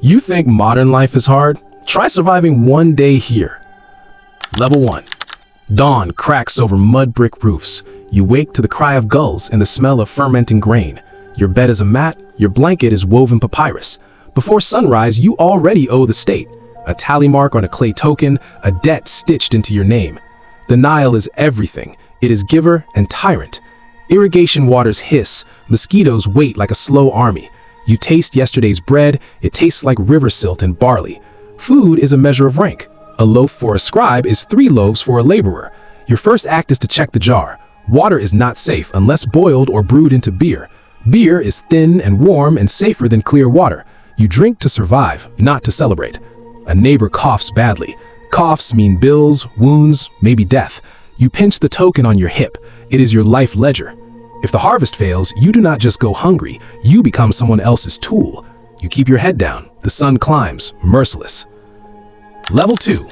You think modern life is hard? Try surviving one day here. Level 1. Dawn cracks over mud brick roofs. You wake to the cry of gulls and the smell of fermenting grain. Your bed is a mat, your blanket is woven papyrus. Before sunrise, you already owe the state. A tally mark on a clay token, a debt stitched into your name. The Nile is everything. It is giver and tyrant. Irrigation waters hiss, mosquitoes wait like a slow army. You taste yesterday's bread, it tastes like river silt and barley. Food is a measure of rank. A loaf for a scribe is 3 loaves for a laborer. Your first act is to check the jar. Water is not safe unless boiled or brewed into beer. Beer is thin and warm and safer than clear water. You drink to survive, not to celebrate. A neighbor coughs badly. Coughs mean bills, wounds, maybe death. You pinch the token on your hip. It is your life ledger. If the harvest fails, you do not just go hungry, you become someone else's tool. You keep your head down. The sun climbs, merciless. Level 2.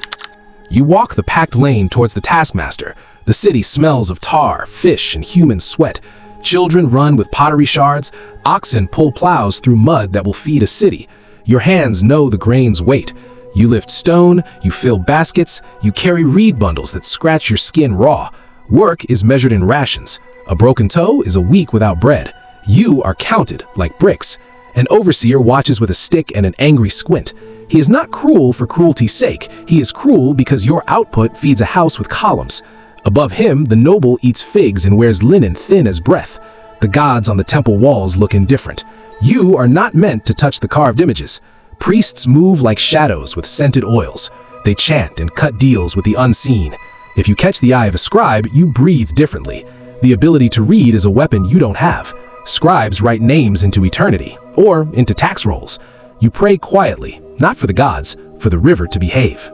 You walk the packed lane towards the taskmaster. The city smells of tar, fish, and human sweat. Children run with pottery shards. Oxen pull plows through mud that will feed a city. Your hands know the grain's weight. You lift stone, you fill baskets, you carry reed bundles that scratch your skin raw. Work is measured in rations. A broken toe is a week without bread. You are counted like bricks. An overseer watches with a stick and an angry squint. He is not cruel for cruelty's sake. He is cruel because your output feeds a house with columns. Above him, the noble eats figs and wears linen thin as breath. The gods on the temple walls look indifferent. You are not meant to touch the carved images. Priests move like shadows with scented oils. They chant and cut deals with the unseen. If you catch the eye of a scribe, you breathe differently. The ability to read is a weapon you don't have. Scribes write names into eternity, or into tax rolls. You pray quietly, not for the gods, for the river to behave.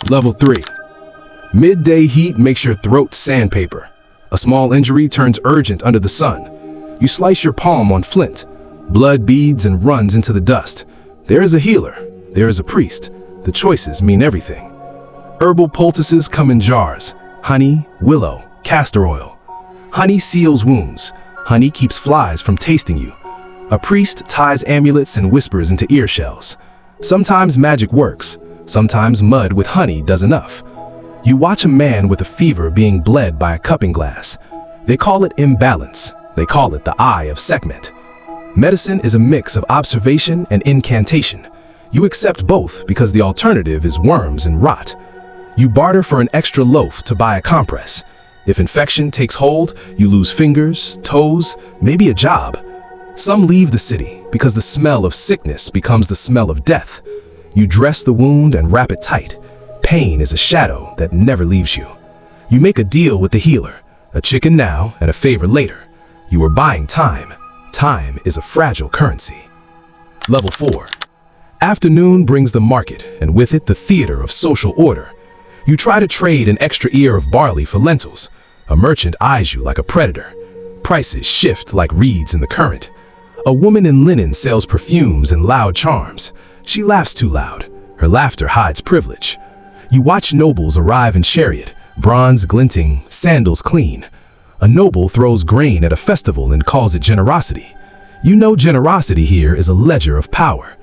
Level 3. Midday heat makes your throat sandpaper. A small injury turns urgent under the sun. You slice your palm on flint. Blood beads and runs into the dust. There is a healer. There is a priest. The choices mean everything. Herbal poultices come in jars. Honey, willow, castor oil. Honey seals wounds. Honey keeps flies from tasting you. A priest ties amulets and whispers into ear shells. Sometimes magic works. Sometimes mud with honey does enough. You watch a man with a fever being bled by a cupping glass. They call it imbalance. They call it the eye of Sekhmet. Medicine is a mix of observation and incantation. You accept both because the alternative is worms and rot. You barter for an extra loaf to buy a compress. If infection takes hold, you lose fingers, toes, maybe a job. Some leave the city because the smell of sickness becomes the smell of death. You dress the wound and wrap it tight. Pain is a shadow that never leaves you. You make a deal with the healer, a chicken now and a favor later. You are buying time. Time is a fragile currency. Level 4. Afternoon brings the market, and with it the theater of social order. You try to trade an extra ear of barley for lentils. A merchant eyes you like a predator. Prices shift like reeds in the current. A woman in linen sells perfumes and loud charms. She laughs too loud. Her laughter hides privilege. You watch nobles arrive in chariot, bronze glinting, sandals clean. A noble throws grain at a festival and calls it generosity. You know generosity here is a ledger of power.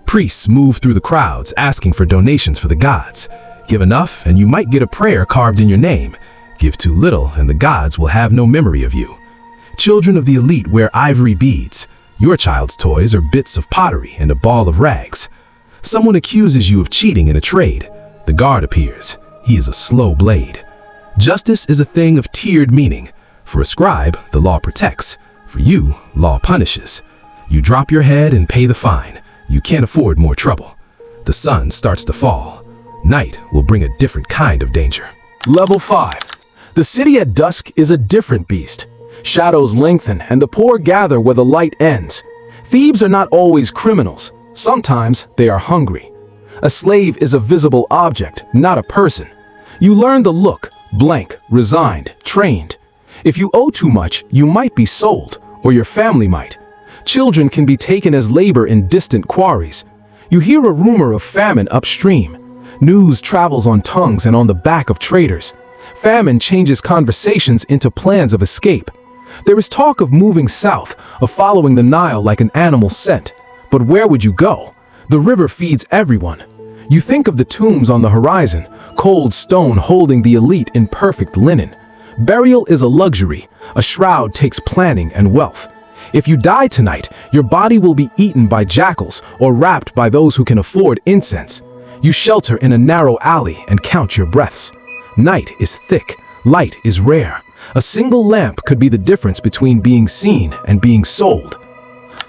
Priests move through the crowds asking for donations for the gods. Give enough and you might get a prayer carved in your name. Give too little and the gods will have no memory of you. Children of the elite wear ivory beads. Your child's toys are bits of pottery and a ball of rags. Someone accuses you of cheating in a trade. The guard appears. He is a slow blade. Justice is a thing of tiered meaning. For a scribe, the law protects. For you, law punishes. You drop your head and pay the fine. You can't afford more trouble. The sun starts to fall. Night will bring a different kind of danger. Level 5. The city at dusk is a different beast. Shadows lengthen and the poor gather where the light ends. Thieves are not always criminals. Sometimes they are hungry. A slave is a visible object, not a person. You learn the look, blank, resigned, trained. If you owe too much, you might be sold, or your family might. Children can be taken as labor in distant quarries. You hear a rumor of famine upstream. News travels on tongues and on the back of traders. Famine changes conversations into plans of escape. There is talk of moving south, of following the Nile like an animal scent. But where would you go? The river feeds everyone. You think of the tombs on the horizon, cold stone holding the elite in perfect linen. Burial is a luxury. A shroud takes planning and wealth. If you die tonight, your body will be eaten by jackals or wrapped by those who can afford incense. You shelter in a narrow alley and count your breaths. Night is thick, light is rare. A single lamp could be the difference between being seen and being sold.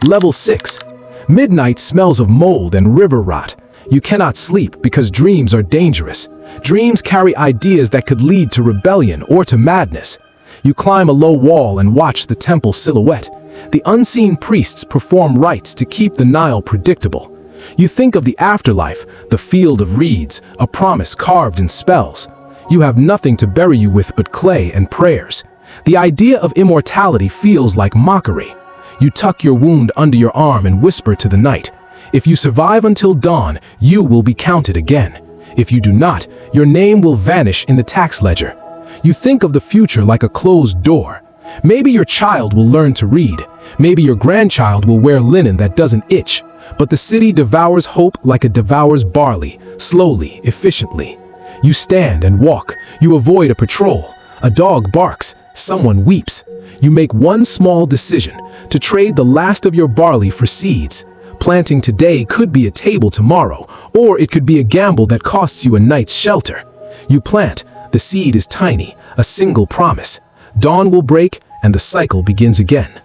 Level 6. Midnight smells of mold and river rot. You cannot sleep because dreams are dangerous. Dreams carry ideas that could lead to rebellion or to madness. You climb a low wall and watch the temple silhouette. The unseen priests perform rites to keep the Nile predictable. You think of the afterlife, the field of reeds, a promise carved in spells. You have nothing to bury you with but clay and prayers. The idea of immortality feels like mockery. You tuck your wound under your arm and whisper to the night. If you survive until dawn, you will be counted again. If you do not, your name will vanish in the tax ledger. You think of the future like a closed door. Maybe your child will learn to read. Maybe your grandchild will wear linen that doesn't itch. But the city devours hope like it devours barley, slowly, efficiently. You stand and walk. You avoid a patrol. A dog barks. Someone weeps. You make one small decision, to trade the last of your barley for seeds. Planting today could be a table tomorrow, or it could be a gamble that costs you a night's shelter. You plant. The seed is tiny, a single promise. Dawn will break, and the cycle begins again.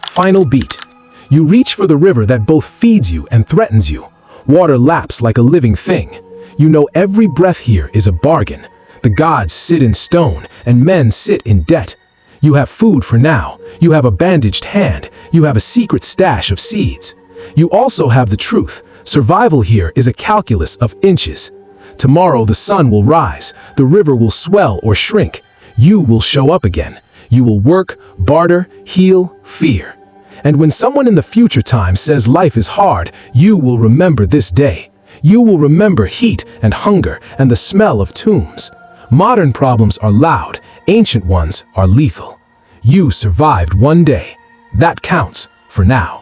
Final beat. You reach for the river that both feeds you and threatens you. Water laps like a living thing. You know every breath here is a bargain. The gods sit in stone, and men sit in debt. You have food for now. You have a bandaged hand. You have a secret stash of seeds. You also have the truth. Survival here is a calculus of inches. Tomorrow the sun will rise. The river will swell or shrink. You will show up again. You will work, barter, heal, fear. And when someone in the future time says life is hard, you will remember this day. You will remember heat and hunger and the smell of tombs. Modern problems are loud. Ancient ones are lethal. You survived one day. That counts for now.